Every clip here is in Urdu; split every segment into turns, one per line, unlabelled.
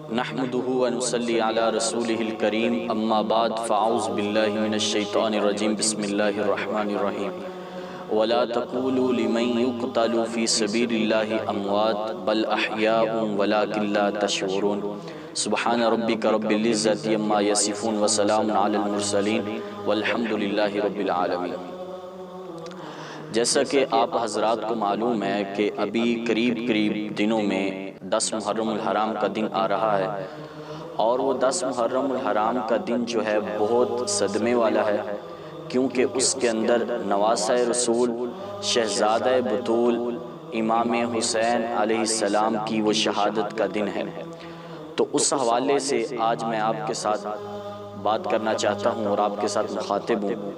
نحمده ونصلي على رسوله الكريم اما بعد فاعوذ بالله من الشيطان الرجيم بسم الله الرحمن الرحيم ولا تقولوا لمن يقتل في سبيل الله اموات بل احياء ولكن لا تشعرون سبحان ربك رب العزة عما يصفون وسلام على المرسلين والحمد لله رب العالمين۔ جیسا کہ آپ حضرات کو معلوم ہے کہ ابھی قریب دنوں میں 10 محرم الحرام کا دن آ رہا ہے، اور وہ 10 محرم الحرام کا دن جو ہے بہت صدمے والا ہے، کیونکہ اس کے اندر نواسہ رسول شہزادہ بطول امام حسین علیہ السلام کی وہ شہادت کا دن ہے۔ تو اس حوالے سے آج میں آپ کے ساتھ بات کرنا چاہتا ہوں اور آپ کے ساتھ مخاطب ہوں،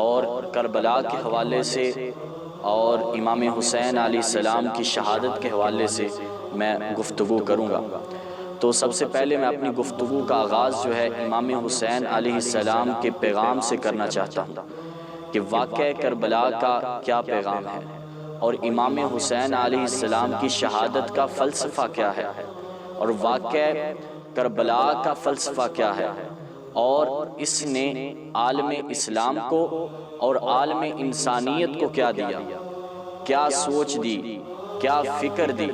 اور کربلا کے حوالے سے اور امام حسین علیہ السلام کی شہادت کے حوالے سے میں گفتگو کروں گا۔ تو سب سے پہلے میں اپنی گفتگو کا آغاز جو ہے امام حسین علیہ السلام کے پیغام سے کرنا چاہتا ہوں کہ واقعہ کربلا کا کیا پیغام ہے، اور امام حسین علیہ السلام کی شہادت کا فلسفہ کیا ہے، اور واقعہ کربلا کا فلسفہ کیا ہے، اور اس نے عالم اسلام کو اور عالم انسانیت کو کیا دیا، کیا سوچ دی، کیا فکر دی۔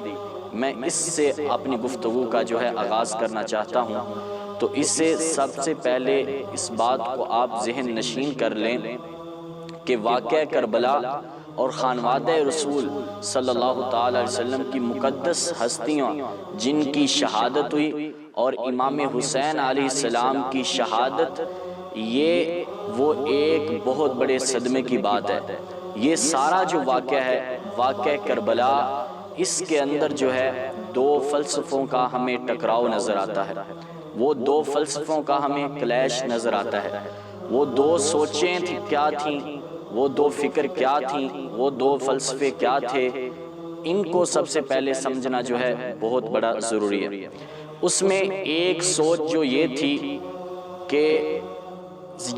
میں اس سے اپنی گفتگو کا جو ہے آغاز کرنا چاہتا ہوں۔ تو اس سے سب سے پہلے اس بات کو آپ ذہن نشین کر لیں کہ واقعہ کربلا اور خانوادہ رسول صلی اللہ تعالی علیہ وسلم کی مقدس ہستیاں جن کی شہادت ہوئی، اور امام حسین علیہ السلام کی شہادت، یہ وہ ایک بہت بڑے صدمے کی بات ہے۔ یہ سارا جو واقعہ ہے، واقعہ کربلا، اس کے اندر جو ہے دو فلسفوں کا ہمیں ٹکراؤ نظر آتا ہے، وہ دو فلسفوں کا ہمیں کلیش نظر آتا ہے۔ وہ دو سوچیں کیا تھیں، وہ دو فکر کیا تھیں، وہ دو فلسفے کیا تھے، ان کو سب سے پہلے سمجھنا جو ہے بہت بڑا ضروری ہے۔ اس میں ایک سوچ جو یہ تھی کہ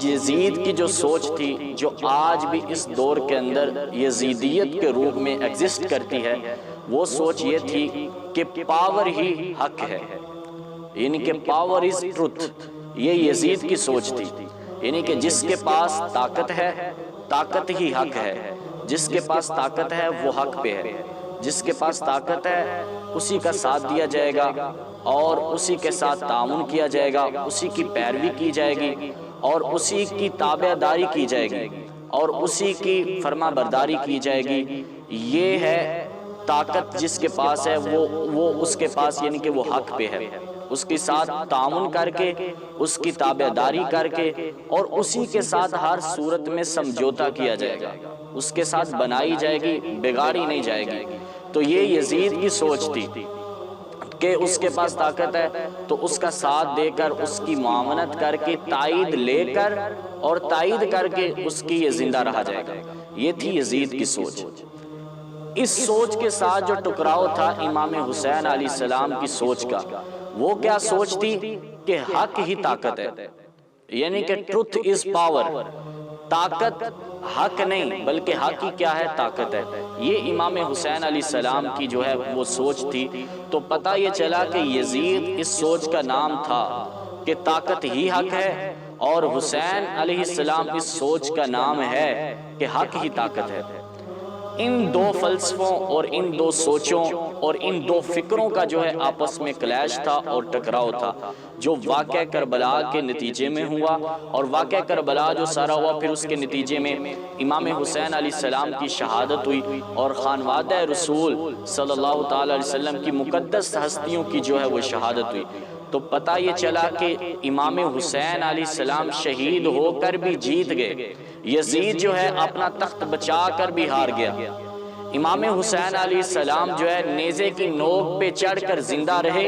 یزید کی جو سوچ تھی، جو آج بھی اس دور کے اندر یزیدیت کے روپ میں ایگزسٹ کرتی ہے، وہ سوچ یہ تھی کہ پاور ہی حق ہے، یعنی کہ پاور از ٹروتھ۔ یہ یزید کی سوچ تھی، یعنی کہ جس کے پاس طاقت ہے، طاقت ہی حق ہے، جس کے پاس طاقت ہے وہ حق پہ ہے، جس کے پاس طاقت ہے اسی کا ساتھ دیا جائے گا، اور اسی کے ساتھ تعاون کیا جائے گا، اسی کی پیروی کی جائے گی، اور اسی کی تابع داری کی جائے گی، اور اسی کی فرما برداری کی جائے گی۔ یہ ہے طاقت جس کے پاس ہے، وہ اس کے پاس، یعنی کہ وہ حق پہ ہے، اس کے ساتھ تعاون کر کے، اس کی تابع داری کر کے، اور اسی کے ساتھ ہر صورت میں سمجھوتا کیا جائے گا، اس کے ساتھ بنائی جائے گی، بگاڑی نہیں جائے گی۔ تو یہ یزید کی سوچ تھی کہ اس کے پاس طاقت ہے تو اس کا ساتھ دے کر، اس کی معاونت کر کے، تائید لے کر اور تائید کر کے اس کی یہ زندہ رہا جائے گا۔ یہ تھی یزید کی سوچ۔ اس سوچ کے ساتھ جو ٹکراؤ تھا امام حسین علیہ السلام کی سوچ کا، وہ کیا سوچ تھی کہ حق ہی طاقت ہے، یعنی کہ ٹروتھ از پاور۔ طاقت حق نہیں بلکہ حق ہی کیا ہے، طاقت ہے۔ یہ امام حسین علیہ السلام کی جو ہے وہ سوچ تھی۔ تو پتہ یہ چلا کہ یزید اس سوچ کا نام تھا کہ طاقت ہی حق ہے، اور حسین علیہ السلام اس سوچ کا نام ہے کہ حق ہی طاقت ہے۔ ان دو فلسفوں اور ان دو سوچوں اور ان دو فکروں کا جو ہے آپس میں کلیش تھا اور ٹکراؤ تھا، جو واقعہ کربلا کے نتیجے میں ہوا۔ اور واقعہ کربلا جو سارا ہوا، پھر اس کے نتیجے میں امام حسین علیہ السلام کی شہادت ہوئی، اور خانوادہ رسول صلی اللہ تعالی علیہ وسلم کی مقدس ہستیوں کی جو ہے وہ شہادت ہوئی۔ تو پتہ یہ چلا کہ امام حسین علیہ السلام شہید ہو کر بھی جیت گئے، یزید جو ہے اپنا تخت بچا کر بھی ہار گیا۔ امام حسین علیہ السلام جو ہے نیزے کی نوک پہ چڑھ کر زندہ رہے،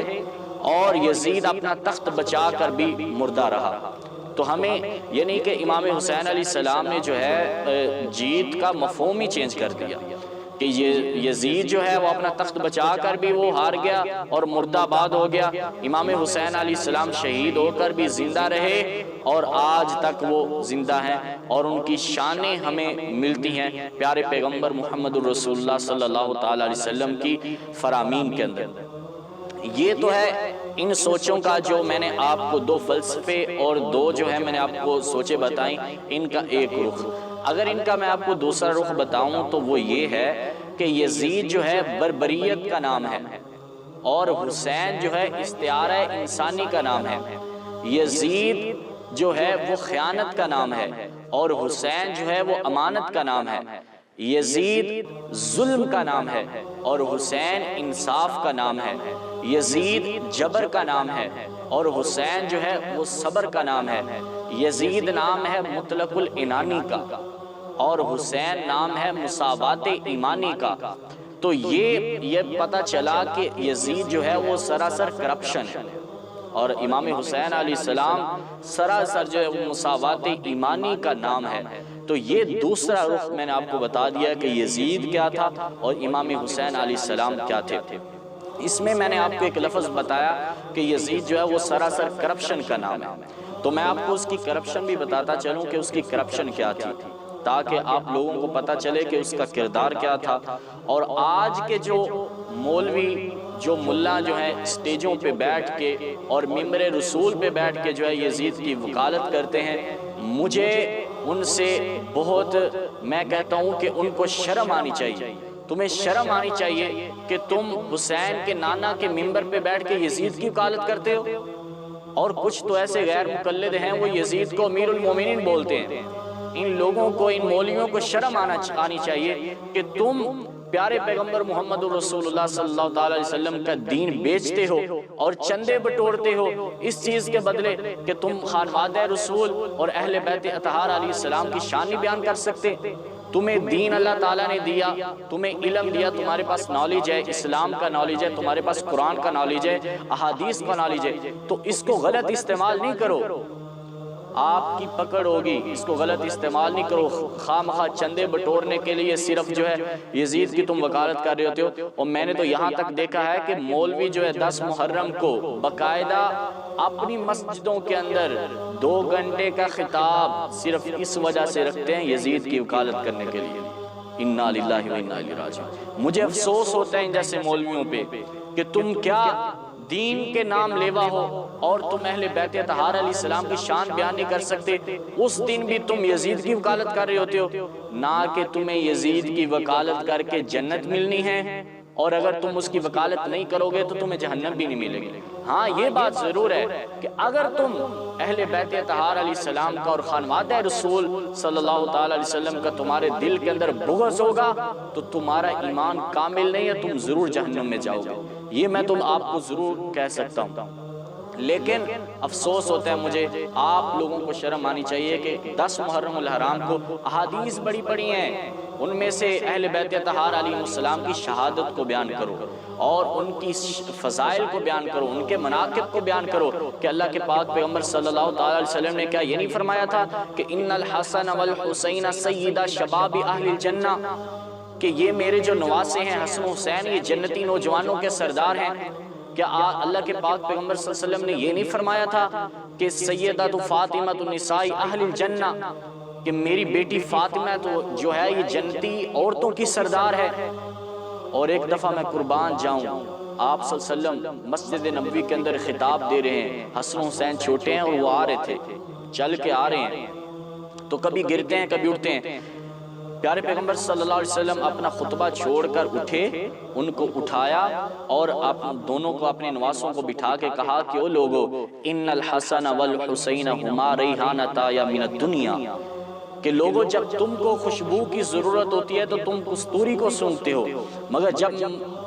اور یزید اپنا تخت بچا کر بھی مردہ رہا۔ تو ہمیں یعنی کہ امام حسین علیہ السلام نے جو ہے جیت کا مفہوم ہی چینج کر دیا کہ یہ یزید جو ہے وہ اپنا تخت بچا کر بھی وہ ہار گیا اور مردہ آباد ہو گیا، امام حسین علیہ السلام شہید ہو کر بھی زندہ رہے، اور آج تک وہ زندہ ہیں، اور ان کی شانیں ہمیں ملتی ہیں پیارے پیغمبر محمد الرسول اللہ صلی اللہ تعالی علیہ وسلم کی فرامین کے اندر۔ یہ تو ہے ان سوچوں کا جو میں نے آپ کو دو فلسفے اور دو جو ہے میں نے آپ کو سوچیں بتائیں، ان کا ایک رخ، اگر ان کا میں آپ کو دوسرا رخ بتاؤں تو وہ یہ ہے کہ یزید جو ہے بربریت کا نام ہے، اور حسین جو ہے استعارہ انسانی کا نام ہے۔ یزید جو ہے وہ خیانت کا نام ہے، اور حسین جو ہے وہ امانت کا نام ہے۔ یزید ظلم کا نام ہے، اور حسین انصاف کا نام ہے۔ یزید جبر کا نام ہے، اور حسین جو ہے وہ صبر کا نام ہے۔ یزید نام ہے مطلق العنانی کا، اور حسین نام ہے مساوات ایمانی کا۔ تو یہ پتہ چلا کہ یزید جو ہے وہ سراسر کرپشن ہے، اور امام حسین علیہ السلام سراسر جو ہے وہ مساوات ایمانی کا نام ہے۔ تو یہ دوسرا رخ میں نے آپ کو بتا دیا کہ یزید کیا تھا اور امام حسین علیہ السلام کیا تھے۔ اس میں میں نے آپ کو ایک لفظ بتایا کہ یزید جو ہے وہ سراسر کرپشن کا نام ہے، تو میں آپ کو اس کی کرپشن بھی بتاتا چلوں کہ اس کی کرپشن کیا تھی، تاکہ آپ لوگوں کو پتہ چلے کہ اس کا کردار کیا تھا۔ اور آج کے جو مولوی جو ملا جو ہے اسٹیجوں پہ بیٹھ کے اور ممبر رسول پہ بیٹھ کے جو ہے یزید کی وکالت کرتے ہیں، مجھے ان سے بہت میں کہتا ہوں کہ ان کو شرم آنی چاہیے۔ تمہیں شرم آنی چاہیے کہ تم حسین کے نانا کے ممبر پہ بیٹھ کے یزید کی وکالت کرتے ہو، اور کچھ تو ایسے غیر مقلد ہیں وہ یزید کو امیر المومنین بولتے ہیں۔ ان لوگوں کو، ان مولویوں کو شرم آنی چاہیے کہ تم پیارے پیغمبر محمد رسول اللہ صلی اللہ علیہ وسلم کا دین بیچتے ہو اور چندے بٹورتے ہو اس چیز کے بدلے کہ تم خانوادہ رسول اور اہل بیت اطہار علیہ السلام کی شان نہیں بیان کر سکتے۔ تمہیں دین اللہ تعالیٰ نے دیا، تمہیں علم دیا، تمہارے پاس نالج ہے، اسلام کا نالج ہے، تمہارے پاس قرآن کا نالج ہے، احادیث کا نالج ہے، تو اس کو غلط استعمال نہیں کرو۔ آپ کی پکڑ ہوگی، اس کو غلط استعمال نہیں کرو۔ خواہ مخواہ چندے بٹورنے کے لیے صرف جو ہے یزید کی تم وکالت کر رہے ہوتے ہو۔ اور میں نے تو یہاں تک دیکھا ہے کہ مولوی جو ہے 10 محرم کو باقاعدہ اپنی مسجدوں کے اندر 2 گھنٹے کا خطاب صرف اس وجہ سے رکھتے ہیں یزید کی وکالت کرنے کے لیے۔ انا للہ و انا الیہ راجعون۔ مجھے افسوس ہوتا ہے ان جیسے مولویوں پہ کہ تم کیا دین کے نام لیوا ہو اور تم اہل بیت اطہار علیہ السلام کی شان بیان نہیں کر سکتے۔ اس دن بھی تم یزید کی وکالت کر رہے ہوتے ہو، نہ کہ تمہیں یزید کی وکالت کر کے جنت ملنی ہے، اور اگر تم اس کی وکالت نہیں کرو گے تو تمہیں جہنم بھی نہیں ملے گی۔ ہاں یہ بات ضرور ہے کہ اگر تم اہل بیت اطہار علیہ السلام کا اور خانوادہ رسول صلی اللہ تعالی علیہ وسلم کا تمہارے دل کے اندر بغض ہوگا تو تمہارا ایمان کامل نہیں ہے، تم ضرور جہنم میں جاؤ گے۔ یہ میں تم آپ کو ضرور کہہ سکتا ہوں۔ لیکن افسوس ہوتا ہے مجھے، آپ لوگوں کو شرم آنی چاہیے کہ 10 محرم الحرام کو احادیث بڑی پڑی ہیں، ان میں سے اہل بیت اطہار علیہ السلام کی شہادت کو بیان کرو اور ان کی فضائل کو بیان کرو، ان کے مناقب کو بیان کرو کہ اللہ کے پاک پیغمبر صلی اللہ تعالی علیہ وسلم نے کیا یہ نہیں فرمایا تھا کہ ان الحسن والحسین سیدہ شباب اہل الجنہ، کہ یہ میرے جو نواسے ہیں حسن و حسین یہ جنتی نوجوانوں کے سردار ہیں۔ کیا اللہ کے پاک پیغمبر صلی اللہ علیہ وسلم نے یہ نہیں فرمایا تھا کہ سیدہ فاطمہ النساء اہل الجنہ، کہ میری بیٹی فاطمہ تو جو ہے یہ جنتی عورتوں کی سردار ہے؟ اور ایک دفعہ میں قربان جاؤں، آپ صلی اللہ علیہ وسلم مسجد نبوی کے اندر خطاب دے رہے ہیں، حسن و حسین چھوٹے ہیں اور وہ آ رہے تھے، چل کے آ رہے ہیں، تو کبھی گرتے ہیں کبھی اٹھتے ہیں۔ پیارے پیغمبر صلی اللہ علیہ وسلم اپنا خطبہ چھوڑ کر اٹھے، ان کو اٹھایا اور دونوں کو اپنے نواسوں کو بٹھا کے کہا کہ او لوگو ان الحسن والحسین ہما ریحانتا یا من الدنیا، کہ لوگو جب تم کو خوشبو کی ضرورت ہوتی ہے تو تم کستوری کو سونگھتے ہو، مگر جب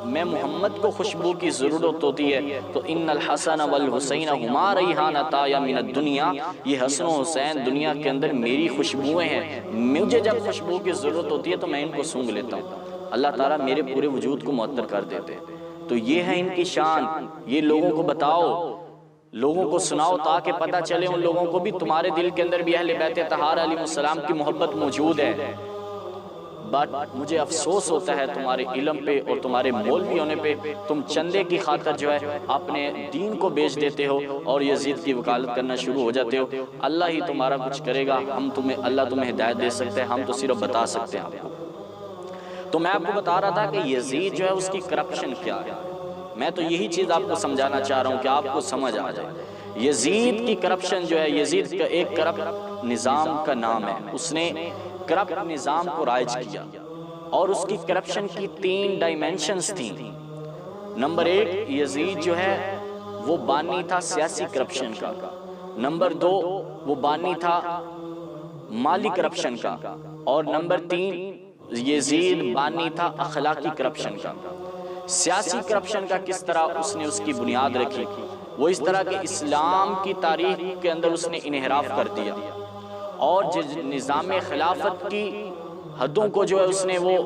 میں محمد کو خوشبو کی ضرورت ہوتی ہے تو ان الحسن والحسین ہما ریحانتا یا من الدنیا، یہ حسن و حسین دنیا کے اندر میری خوشبوئیں ہیں، مجھے جب خوشبو کی ضرورت ہوتی ہے تو میں ان کو سونگھ لیتا ہوں، اللہ تعالیٰ میرے پورے وجود کو معطر کر دیتے ہیں۔ تو یہ ہے ان کی شان، یہ لوگوں کو بتاؤ، لوگوں کو سناؤ تاکہ پتہ چلے ان لوگوں کو بھی تمہارے دل کے اندر بھی اہل بیت اطہار علیہ السلام کی محبت موجود ہے۔ بٹ مجھے افسوس ہوتا ہے تمہارے علم پہ اور تمہارے مولوی ہونے پہ، تم چندے کی خاطر جو ہے اپنے دین کو بیچ دیتے ہو اور یزید کی وکالت کرنا شروع ہو جاتے ہو۔ اللہ ہی تمہارا کچھ کرے گا، اللہ تمہیں ہدایت دے سکتے ہیں، ہم تو صرف بتا سکتے ہیں آپ کو۔ تو میں آپ کو بتا رہا تھا کہ یزید جو ہے اس کی کرپشن کیا ہے، میں تو یہی چیز آپ کو سمجھانا چاہ رہا ہوں کہ آپ کو سمجھ آ جائے۔ یزید کی کرپشن جو ہے، یزید کا ایک کرپٹ نظام کا نام ہے، اس نے کرپٹ نظام کو رائج کیا، اور اس کی کرپشن کی 3 ڈائمینشنز تھیں۔ نمبر 1، یزید جو ہے وہ بانی تھا سیاسی کرپشن کا۔ نمبر 2، وہ بانی تھا مالی کرپشن کا۔ اور نمبر 3، یزید بانی تھا اخلاقی کرپشن کا۔ سیاسی کرپشن کا کس طرح اس نے اس کی بنیاد رکھی؟ وہ اس طرح کہ اسلام کی تاریخ کے اندر اس نے انحراف کر دیا، اور نظام خلافت کی حدوں کو جو ہے اس نے وہ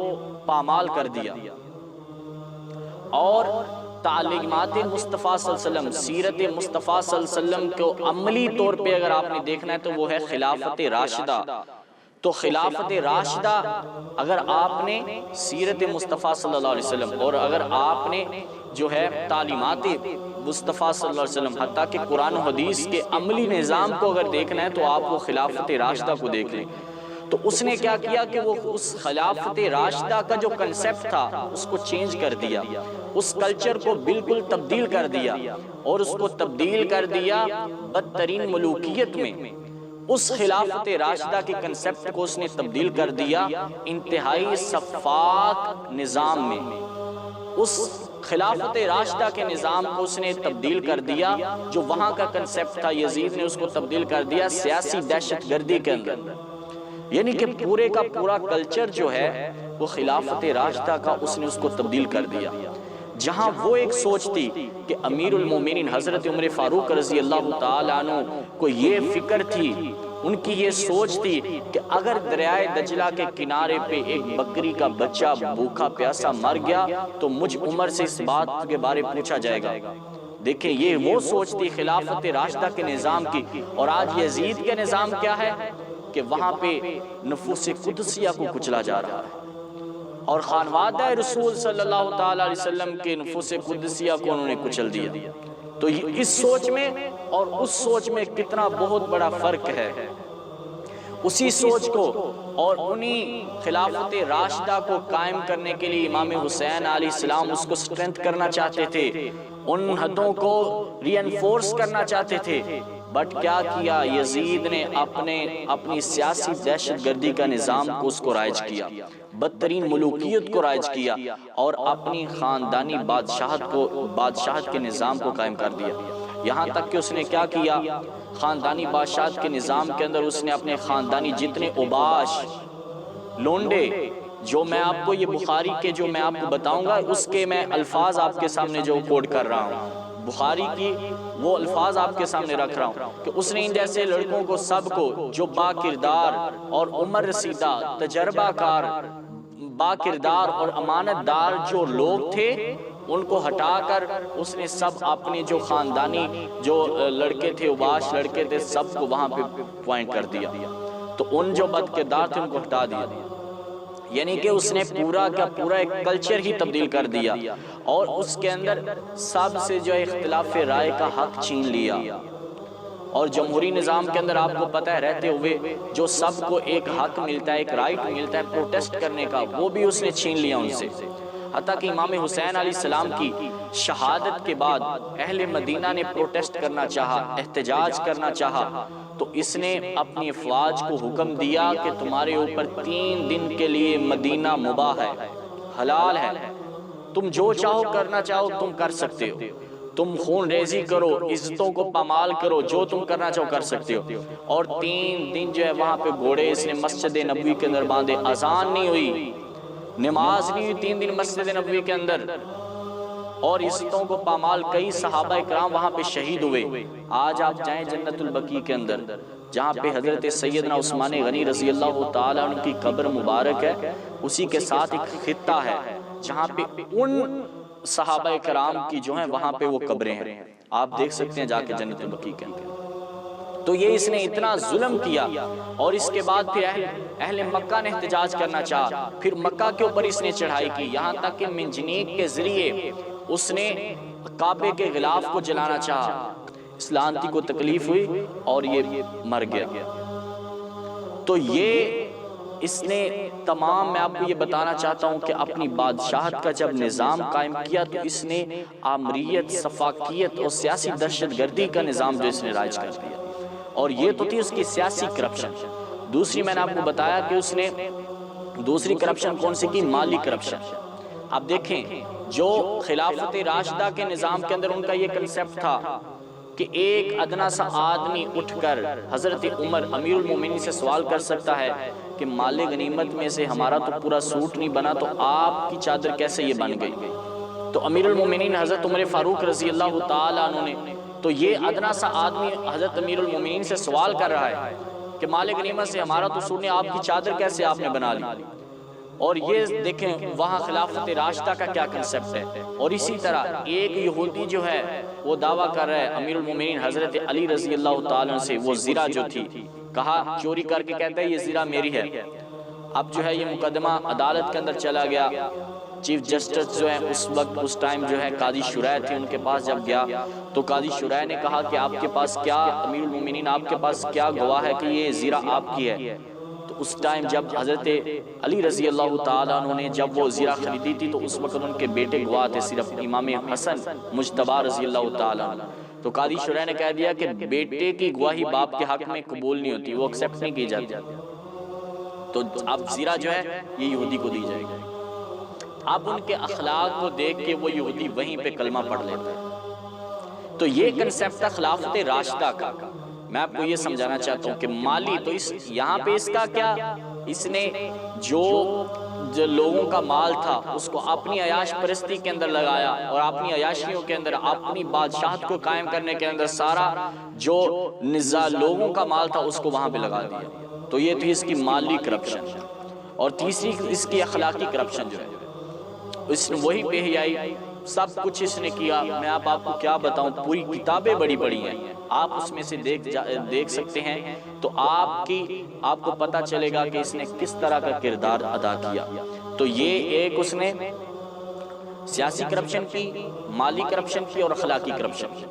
پامال کر دیا، اور تعلیمات مصطفیٰ صلی اللہ علیہ وسلم، سیرت مصطفیٰ صلی اللہ علیہ وسلم کو عملی طور پہ اگر آپ نے دیکھنا ہے تو وہ ہے خلافت راشدہ۔ تو خلافت راشدہ اگر آپ نے سیرت مصطفیٰ صلی اللہ علیہ وسلم، اور اگر آپ نے جو ہے تعلیمات مصطفیٰ صلی اللہ علیہ وسلم، حتیٰ کہ قرآن و حدیث کے عملی نظام کو اگر دیکھنا ہے تو آپ وہ خلافت راشدہ کو دیکھ لیں۔ تو اس نے کیا کیا کہ وہ اس خلافت راشدہ کا جو کنسیپٹ تھا اس کو چینج کر دیا، اس کلچر کو بالکل تبدیل کر دیا، اور اس کو تبدیل کر دیا بدترین ملوکیت میں۔ اس خلافت راشدہ کے کنسیپٹ کو اس نے تبدیل کر دیا انتہائی شفاف نظام میں۔ اس خلافت راشدہ کے نظام کو اس نے تبدیل کر دیا، جو وہاں کا کنسیپٹ تھا یزید نے اس کو تبدیل کر دیا سیاسی دہشت گردی کے اندر۔ یعنی کہ پورے کا پورا کلچر جو ہے وہ خلافت راشدہ کا اس نے اس کو تبدیل کر دیا۔ جہاں وہ ایک سوچ تھی کہ امیر المومنین حضرت عمر فاروق رضی اللہ تعالیٰ عنہ کو یہ فکر تھی، ان کی یہ سوچ تھی کہ اگر دریائے دجلہ کے کنارے پہ ایک بکری کا بچہ بھوکا پیاسا مر گیا تو مجھ عمر سے اس بات کے بارے پوچھا جائے گا۔ دیکھیں یہ وہ سوچ تھی خلافت راشدہ کے نظام کی، اور آج یزید کے نظام کیا ہے کہ وہاں پہ نفوس قدسیہ کو کچلا جا رہا ہے، اور خانوادہ رسول صلی اللہ تعالیٰ علیہ وسلم کے نفوس قدسیہ کو انہوں نے کچل دیا۔ تو اس سوچ میں اور اس سوچ میں کتنا بہت بڑا فرق ہے۔ اسی سوچ کو اور انہی خلافت راشدہ کو قائم کرنے کے لیے امام حسین علیہ السلام اس کو سٹرینتھ کرنا چاہتے تھے، ان حدوں کو ری انفورس کرنا چاہتے تھے، بٹ کیا کیا یزید نے اپنی سیاسی دہشت گردی کا نظام کو اس کو رائج کیا، بدترین ملوکیت کو رائج کیا، اور اپنی خاندانی بادشاہت کے نظام کو قائم کر دیا۔ یہاں تک کہ اس نے کیا کیا، خاندانی بادشاہت کے نظام کے اندر اس نے اپنے خاندانی جتنے اوباش لونڈے، جو میں آپ کو یہ بخاری کے جو میں آپ کو بتاؤں گا اس کے میں الفاظ آپ کے سامنے جو کوڈ کر رہا ہوں، بخاری کی وہ الفاظ آپ کے سامنے رکھ رہا ہوں کہ اس نے ان جیسے لڑکوں کو سب کو جو با کردار اور عمر رسیدہ تجربہ کار با کردار اور امانت دار جو لوگ تھے ان کو ہٹا کر اس نے سب اپنے جو خاندانی جو لڑکے تھے اوباش لڑکے تھے سب کو وہاں پہ پوائنٹ کر دیا، تو ان جو بد کردار تھے ان کو ہٹا دیا۔ یعنی کہ اس نے پورا کا پورا ایک کلچر ہی تبدیل کر دیا، اور اس کے اندر سب سے جو اختلاف رائے کا حق چھین لیا، اور جمہوری نظام کے اندر آپ کو پتہ ہے رہتے ہوئے جو سب کو ایک حق ملتا ہے، ایک رائٹ ملتا ہے پروٹیسٹ کرنے کا، وہ بھی اس نے چھین لیا ان سے۔ حتیٰ کہ امام حسین علیہ السلام کی شہادت کے بعد اہل مدینہ نے پروٹیسٹ کرنا چاہا، احتجاج کرنا چاہا، تو اس نے اپنی افواج کو حکم دیا کہ تمہارے اوپر 3 دن کے لیے مدینہ مباح ہے، حلال ہے، تم جو چاہو کرنا چاہو تم کر سکتے ہو، تم خون ریزی کرو، عزتوں کو پامال کرو، جو تم کرنا چاہو کر سکتے ہو۔ اور 3 دن جو ہے وہاں پہ گھوڑے اس نے مسجد نبوی کے اندر باندھے، اذان نہیں ہوئی، نماز نہیں ہوئی 3 دن مسجد نبوی کے اندر، اور عزتوں کو پامال کئی صحابہ اکرام وہاں پہ شہید ہوئے۔ آج آپ جائیں جنت البقیع کے اندر جہاں پہ حضرت سیدنا عثمان غنی رضی اللہ تعالیٰ عنہ کی قبر مبارک ہے، اسی کے ساتھ ایک خطہ ہے جہاں پہ ان صحابہ کرام کی جو ہیں وہاں پہ وہ قبریں ہیں، آپ دیکھ سکتے ہیں جا کے جنت البقیع کے اندر۔ تو یہ اس نے اتنا ظلم کیا، اور اس کے بعد پھر اہل مکہ نے احتجاج کرنا چاہا، پھر مکہ کے اوپر اس نے چڑھائی کی، یہاں تک کہ منجنیق کے ذریعے اس نے کعبے کے غلاف کو جلانا چاہا، اس لعنتی کو تکلیف ہوئی اور یہ مر گیا۔ تو یہ اس نے تمام، میں آپ کو یہ بتانا چاہتا ہوں کہ اپنی بادشاہت کا جب نظام قائم کیا تو اس نے آمریت، سفاکیت اور سیاسی دہشت گردی کا نظام جو اس نے رائج کر دیا، اور یہ تو تھی اس کی سیاسی کرپشن۔ دوسری میں نے آپ کو بتایا کہ اس نے دوسری کرپشن کون سی کی؟ مالی کرپشن۔ آپ دیکھیں جو خلافت راشدہ کے نظام کے اندر ان کا یہ کنسیپٹ تھا کہ ایک ادنا سا آدمی اٹھ کر حضرت عمر امیر المومنین سے سوال کر سکتا ہے کہ مال غنیمت میں سے ہمارا تو پورا سوٹ نہیں بنا، تو آپ کی چادر کیسے یہ بن گئی؟ تو امیر المومنین حضرت عمر فاروق رضی اللہ تعالیٰ عنہ نے، تو یہ ادنا سا آدمی حضرت امیر المومنین سے سوال کر رہا ہے کہ مال غنیمت سے ہمارا تو سوٹ نہیں، آپ کی چادر کیسے آپ نے بنا لی؟ اور یہ دیکھیں وہاں خلافت راشدہ کا کیا کنسپٹ ہے۔ اور اسی طرح ایک یہودی جو ہے وہ دعویٰ کر رہا ہے امیر المومنین حضرت علی رضی اللہ تعالیٰ سے، وہ زرہ جو تھی، کہا چوری کر کے کہتا ہے یہ زرہ میری ہے۔ اب جو ہے یہ مقدمہ عدالت کے اندر چلا گیا، چیف جسٹس جو ہے اس وقت اس ٹائم جو ہے قاضی شرح تھے، ان کے پاس جب گیا تو قاضی شرح نے کہا کہ آپ کے پاس کیا، امیر المومنین آپ کے پاس کیا گواہ ہے کہ یہ زرہ آپ کی ہے؟ تو اس ٹائم جب حضرت علی رضی اللہ تعالیٰ عنہ نے جب وہ زرہ خریدی تھی تو اس وقت ان کے بیٹے گواہ تھے صرف امام حسن مجتبی رضی اللہ تعالیٰ عنہ۔ تو قاضی شرح نے کہہ دیا کہ بیٹے کی گواہی باپ کے حق میں قبول نہیں ہوتی، وہ ایکسیپٹ نہیں کی جاتی، تو اب زرہ جو ہے یہ یہودی کو دی جائے گی۔ اب ان کے اخلاق کو دیکھ کے وہ یہودی وہیں پہ کلمہ پڑھ لیتا ہے۔ تو یہ کنسیپٹ تھا خلافت راشدہ کا۔ میں آپ کو یہ سمجھانا چاہتا ہوں کہ مالی تو یہاں پہ اس کا کیا، اس نے جو لوگوں کا مال تھا اس کو اپنی عیاش پرستی کے اندر لگایا، اور اپنی عیاشیوں کے اندر اپنی بادشاہت کو قائم کرنے کے اندر سارا جو لوگوں کا مال تھا اس کو وہاں پہ لگا دیا۔ تو یہ تھی اس کی مالی کرپشن۔ اور تیسری اس کی اخلاقی کرپشن جو ہے، اس نے وہی بے حیائی سب کچھ اس نے کیا۔ میں آپ کو کیا بتاؤں، پوری کتابیں بڑی بڑی ہیں، آپ اس میں سے دیکھ سکتے ہیں تو آپ کو پتہ چلے گا کہ اس نے کس طرح کا کردار ادا کیا۔ تو یہ ایک اس نے سیاسی کرپشن کی، مالی کرپشن کی اور اخلاقی کرپشن کی۔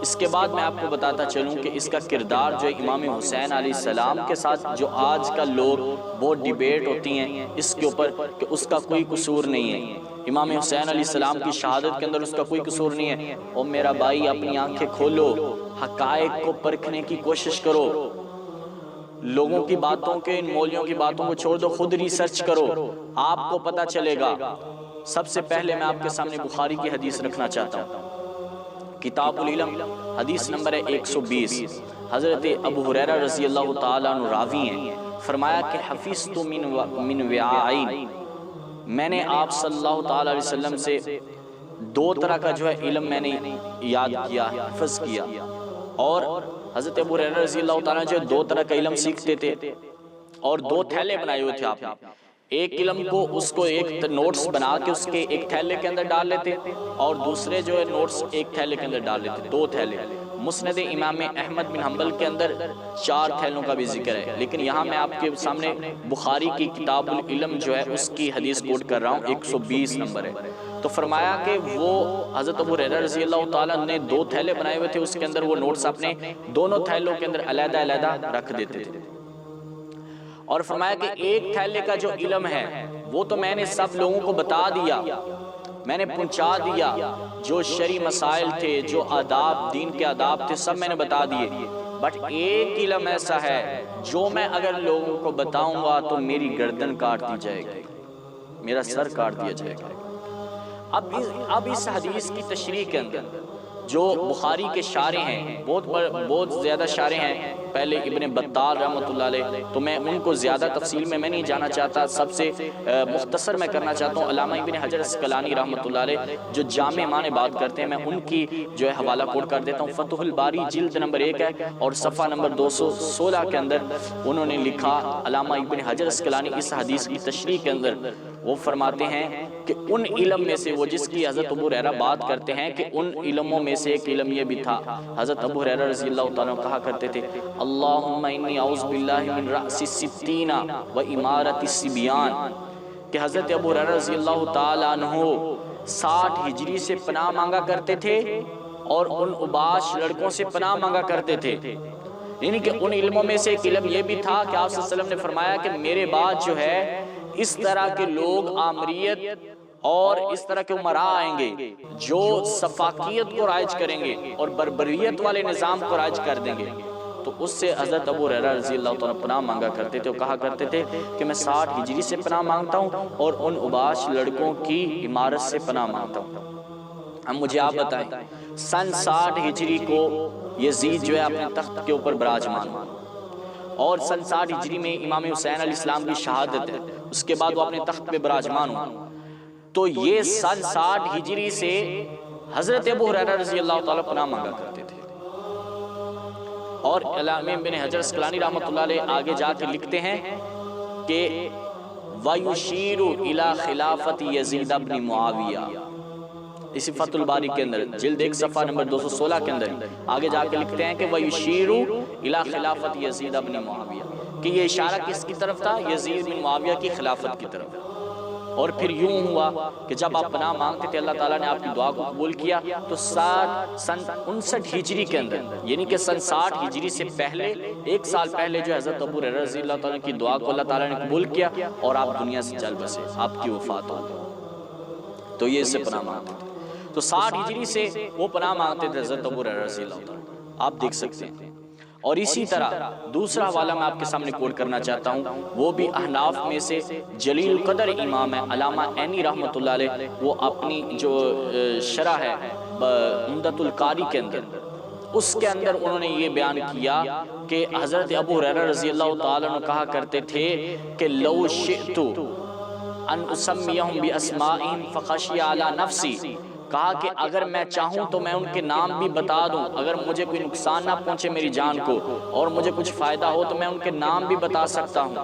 اس کے بعد میں آپ کو بتاتا چلوں کہ اس کا کردار جو امام حسین علیہ السلام کے ساتھ جو آج کل لوگ بہت ڈیبیٹ ہوتی ہیں اس کے اوپر کہ اس کا کوئی قصور نہیں ہے، امام حسین علیہ السلام کی شہادت کے اندر اس کا کوئی قصور نہیں ہے۔ اور میرا بھائی اپنی آنکھیں کھولو، حقائق کو پرکھنے کی کوشش کرو، لوگوں کی باتوں کے، ان مولیوں کی باتوں کو چھوڑ دو، خود ریسرچ کرو، آپ کو پتہ چلے گا۔ سب سے پہلے میں آپ کے سامنے بخاری کی حدیث رکھنا چاہتا ہوں، کتاب العلم حدیث نمبر ہے 120۔ حضرت ابو ہریرہ رضی اللہ تعالیٰ عنہ راوی ہیں، فرمایا کہ حفظت من وعائین، میں نے آپ صلی اللہ تعالیٰ علیہ وسلم سے دو طرح کا جو ہے علم میں نے یاد کیا، حفظ کیا۔ اور حضرت ابو ہریرہ رضی اللہ تعالیٰ جو دو طرح کا علم سیکھتے تھے اور دو تھیلے بنائے ہوئے تھے آپ نے، ایک علم کو اس کو ایک نوٹس بنا کے اس کے ایک تھیلے کے اندر ڈال لیتے اور دوسرے جو ہے نوٹس ایک تھیلے کے اندر ڈال لیتے، دو تھیلے۔ مسند امام احمد بن حنبل کے اندر 4 تھیلوں کا بھی ذکر ہے، لیکن یہاں میں آپ کے سامنے بخاری کی کتاب العلم جو ہے اس کی حدیث کوٹ کر رہا ہوں، 120 نمبر ہے۔ تو فرمایا کہ وہ حضرت ابو ہریرہ رضی اللہ تعالیٰ نے 2 تھیلے بنائے ہوئے تھے، اس کے اندر وہ نوٹس اپنے دونوں تھیلوں کے اندر علیحدہ علیحدہ رکھ دیتے تھے، اور فرمایا کہ ایک تھیلے کا جو علم ہے وہ تو میں نے سب لوگوں کو بتا دیا، میں نے پہنچا دیا، جو شرعی مسائل تھے، جو آداب، دین کے آداب تھے، سب میں نے بتا دیے، بٹ ایک علم ایسا ہے جو میں اگر لوگوں کو بتاؤں گا تو میری گردن کاٹ دی جائے گی، میرا سر کاٹ دیا جائے گا۔ اب اس حدیث کی تشریح کے اندر جو بخاری کے شارح ہیں، بہت زیادہ شارح ہیں، پہلے ابن بطال رحمۃ اللہ علیہ، تو میں ان کو زیادہ تفصیل میں نہیں جانا چاہتا، سب سے مختصر میں کرنا چاہتا ہوں علامہ ابن حجر اسقلانی رحمۃ اللہ علیہ جو جامع معنی بات کرتے ہیں، میں ان کی جو ہے حوالہ کوٹ کر دیتا ہوں۔ فتح الباری جلد نمبر 1 ہے اور صفحہ نمبر 216 کے اندر انہوں نے لکھا، علامہ ابن حجر اسقلانی اس حدیث کی تشریح کے اندر وہ فرماتے ہیں کہ ان علم میں سے، وہ جس کی حضرت ابو ہریرہ بات کرتے ہیں کہ ان علموں میں سے ایک علم یہ بھی تھا، حضرت ابو ہریرہ رضی اللہ تعالیٰ کہا کرتے تھے، اللہم انی اعوذ باللہ من رأس الستین و امارت الصبیان، کہ حضرت ابو ہریرہ رضی اللہ تعالیٰ عنہ 60 ہجری سے پناہ مانگا کرتے تھے اور ان اباش لڑکوں سے پناہ مانگا کرتے تھے، یعنی کہ ان علموں میں سے ایک علم یہ بھی تھا کہ آپ صلی اللہ علیہ وسلم نے فرمایا کہ میرے بعد جو ہے اس طرح کے لوگ آمریت اور اس طرح کے عمراء آئیں گے جو سفاکیت کو رائج کریں گے اور بربریت والے نظام کو رائج کر دیں گے. تو اس سے حضرت ابو ہریرہ رضی اللہ تعالیٰ پناہ مانگا کرتے تھے اور کہا کرتے تھے کہ میں 60 ہجری سے پناہ مانگتا ہوں اور ان اوباش لڑکوں کی عمارت سے پناہ مانگتا ہوں. اب مجھے آپ بتائیں سن 60 ہجری کو یزید جو ہے اپنے تخت کے اوپر براجمان اور سن 60 ہجری میں امام حسین علیہ السلام کی شہادت ہے, اس کے بعد وہ اپنے تخت پہ براجمان ہوں. تو یہ سن 60 ہجری سے حضرت ابو ہریرہ رضی اللہ تعالیٰ پناہ مانگا کرتے تھے. اور علامہ ابن حجر اسقلانی رحمۃ اللہ علیہ آگے جا کے لکھتے ہیں کہ وَيُشِيرُ إِلَى خِلَافَةِ يَزِيدَ بْنِ مُعَاوِيَةَ, اسی فتح الباری کے اندر جلد 1 صفحہ نمبر 216 کے اندر آگے جا کے لکھتے ہیں کہ وَيُشِيرُ إِلَى خِلَافَةِ يَزِيدَ بْنِ مُعَاوِيَةَ, کہ یہ اشارہ کس کی طرف تھا؟ یزید بن معاویہ کی خلافت کی طرف. اور پھر یوں ہوا کہ جب آپ پناہ مانگتے تھے اللہ تعالیٰ نے آپ کی دعا کو قبول کیا. تو سن 59 ہجری کے اندر یعنی کہ سن 60 ہجری سے پہلے 1 سال پہلے جو حضرت ابو ہریرہ رضی اللہ تعالیٰ کی دعا کو اللہ تعالیٰ نے قبول کیا اور آپ دنیا سے چل بسے, آپ کی وفات ہو گئی. تو یہ اس سے پناہ مانگتے تھے. تو 60 ہجری سے وہ پناہ مانگتے تھے حضرت ابو ہریرہ رضی اللہ تعالیٰ, آپ دیکھ سکتے ہیں. اور اسی طرح دوسرا حوالہ میں آپ کے سامنے کوٹ کرنا چاہتا ہوں, وہ بھی احناف میں سے جلیل القدر امام ہے علامہ عینی رحمۃ اللہ علیہ. وہ اپنی جو شرح ہے عمدۃ القاری کے اندر, اس کے اندر انہوں نے یہ بیان کیا کہ حضرت ابو ہریرہ رضی اللہ تعالیٰ عنہ کہا کرتے تھے کہ لو شئت ان اسمیہم باسمائہم فخشی علی نفسی, کہا کہ اگر میں چاہوں تو میں ان کے نام بھی بتا دوں, اگر مجھے کوئی نقصان نہ پہنچے میری جان کو اور مجھے کچھ فائدہ ہو تو میں ان کے نام بھی بتا سکتا ہوں.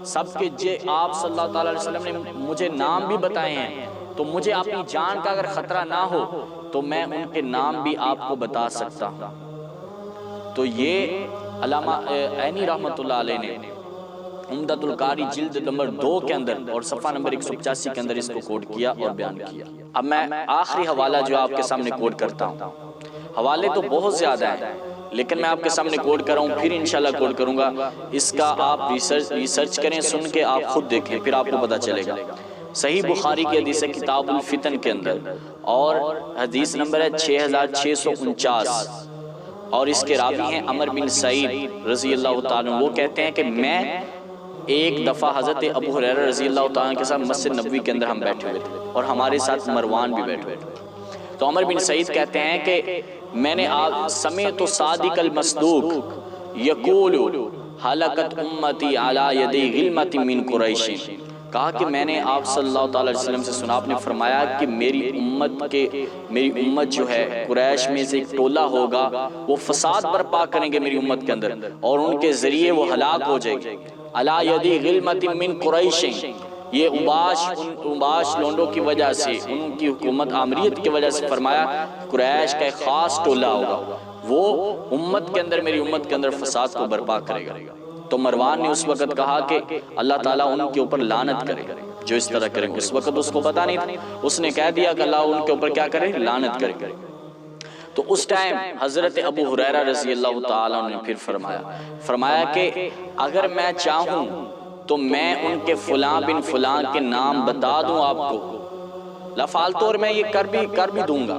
سب کے آپ صلی اللہ تعالیٰ علیہ وسلم نے مجھے نام بھی بتائے ہیں, تو مجھے اپنی جان کا اگر خطرہ نہ ہو تو میں ان کے نام بھی آپ کو بتا سکتا ہوں. تو یہ علامہ عینی رحمۃ اللہ علیہ نے عمدۃ القاری جلد نمبر 2 کے اندر اور صفحہ نمبر 185 کے اندر اس کو کوٹ کیا اور بیان کیا. اب میں آخری حوالہ جو آپ کے سامنے کوٹ کرتا ہوں, حوالے تو بہت زیادہ ہیں لیکن میں آپ کے سامنے کوٹ کر رہا ہوں, پھر انشاءاللہ کوٹ کروں گا. اس کا آپ ریسرچ کریں, سن کے آپ خود دیکھیں, پھر آپ کو پتہ چلے گا. صحیح بخاری کی حدیث ہے کتاب الفتن کے اندر اور حدیث نمبر ہے 6649 اور اس کے راوی ہیں عمر بن سعید رضی اللہ تعالیٰ. وہ کہتے ہیں کہ میں ایک دفعہ حضرت ابو ہریرہ رضی اللہ تعالیٰ کے ساتھ مسجد نبوی کے اندر ہم بیٹھے ہوئے تھے اور ہمارے ساتھ مروان بھی بیٹھے ہوئے تھے. تو عمر بن سعید کہتے ہیں کہ میں نے سمعت صادق المصدوق یقول حلقت امتی علی یدی غلمت من قریش, کہا کہ میں نے آپ صلی اللہ تعالیٰ علیہ وسلم سے سنا, آپ نے فرمایا کہ میری امت جو ہے قریش میں سے ایک ٹولہ ہوگا, وہ فساد برپا کریں گے میری امت کے اندر اور ان کے ذریعے وہ ہلاک ہو جائے گی. علی یدی غلمت من قریش, یہ اوباش لونڈوں کی وجہ سے, ان کی حکومت آمریت کی وجہ سے فرمایا قریش کا ایک خاص ٹولہ ہوگا, وہ امت کے اندر میری امت کے اندر فساد کو برپا کرے گا. تو مروان نے اس وقت کہا کہ اللہ تعالیٰ ان کے اوپر لعنت کرے جو اس طرح کریں. اس وقت اس کو پتا نہیں تھا, اس نے کہہ دیا کہ اللہ ان کے اوپر کیا کرے, لعنت کرے. تو اس ٹائم حضرت ابو ہریرہ رضی اللہ تعالیٰ نے پھر فرمایا کہ اگر میں چاہوں تو میں ان کے فلاں بن فلاں کے نام بتا دوں آپ کو, لفالتو, اور میں یہ کر بھی دوں گا.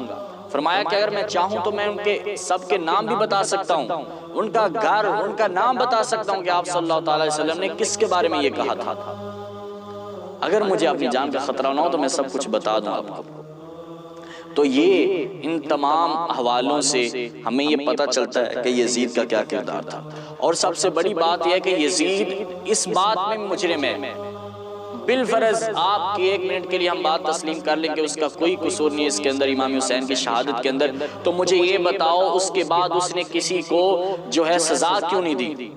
فرمایا کہ اگر میں چاہوں تو میں ان کے سب کے نام بھی بتا سکتا ہوں, ان کا گھر, ان کا نام بتا سکتا ہوں کہ آپ صلی اللہ تعالیٰ علیہ وسلم نے کس کے بارے میں یہ کہا تھا. اگر مجھے اپنی جان کا خطرہ نہ ہو تو میں سب کچھ بتا دوں آپ کو. تو یہ ان تمام حوالوں سے ہمیں یہ پتہ چلتا ہے کہ یزید کا کیا کردار تھا. اور سب سے بڑی بات یہ ہے کہ یزید اس بات میں مجرم ہے. بالفرض آپ کی 1 منٹ کے لیے ہم بات تسلیم کر لیں کہ اس کا کوئی قصور نہیں اس کے اندر, امام حسین کی شہادت کے اندر, تو مجھے یہ بتاؤ اس کے بعد اس نے کسی کو جو ہے سزا کیوں نہیں دی؟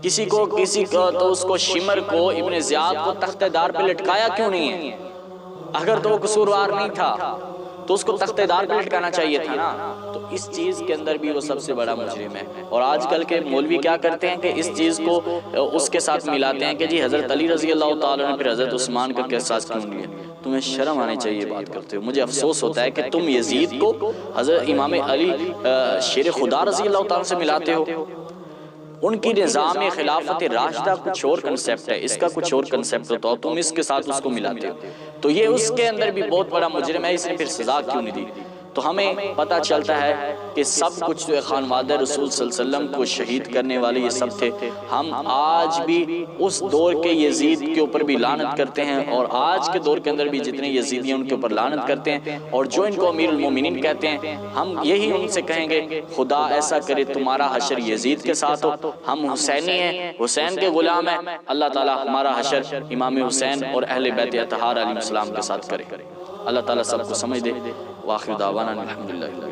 کسی کو تو اس کو شمر کو, ابن زیاد کو تخت دار پہ لٹکایا کیوں نہیں ہے؟ اگر تو وہ قصوروار نہیں تھا تو اس کو تخت دار پہ لٹکانا چاہیے تھا نا. تو اس چیز کے اندر بھی وہ سب سے بڑا مجرم ہے. اور آج کل کے مولوی کیا کرتے ہیں کہ اس چیز کو اس کے ساتھ ملاتے ہیں کہ جی حضرت علی رضی اللہ تعالیٰ نے پھر حضرت عثمان کا قصاص کیوں نہیں ہے. تمہیں شرم آنی چاہیے بات کرتے ہو. مجھے افسوس ہوتا ہے کہ تم یزید کو حضرت امام علی شیر خدا رضی اللہ تعالیٰ سے ملاتے ہو. ان کی نظام خلافت راشدہ کچھ اور کنسیپٹ ہے، اس کا کچھ اور کنسیپٹ ہوتا ہو، تم اس کے ساتھ اس کو ملاتے ہو، تو یہ اس کے اندر بھی بہت بڑا مجرم ہے، اس نے پھر سزا کیوں نہیں دی؟ تو ہمیں پتہ چلتا ہے کہ سب کچھ جو خانوادہ رسول صلی اللہ علیہ وسلم کو شہید کرنے والے یہ سب تھے۔ ہم آج بھی اس دور کے یزید کے اوپر بھی لعنت کرتے ہیں، اور آج کے دور کے اندر بھی جتنے یزیدی ہیں ان کے اوپر لعنت کرتے ہیں، اور جو ان کو امیر المومنین کہتے ہیں، ہم یہی ان سے کہیں گے خدا ایسا کرے تمہارا حشر یزید کے ساتھ ہو، ہم حسینی ہیں، حسین کے غلام ہیں، اللہ تعالیٰ ہمارا حشر امام حسین اور اہل بیت اطہار علیہ السلام کے ساتھ کرے۔ اللہ تعالیٰ سب کو سمجھ دے۔ وآخر دعوانا الحمدللہ۔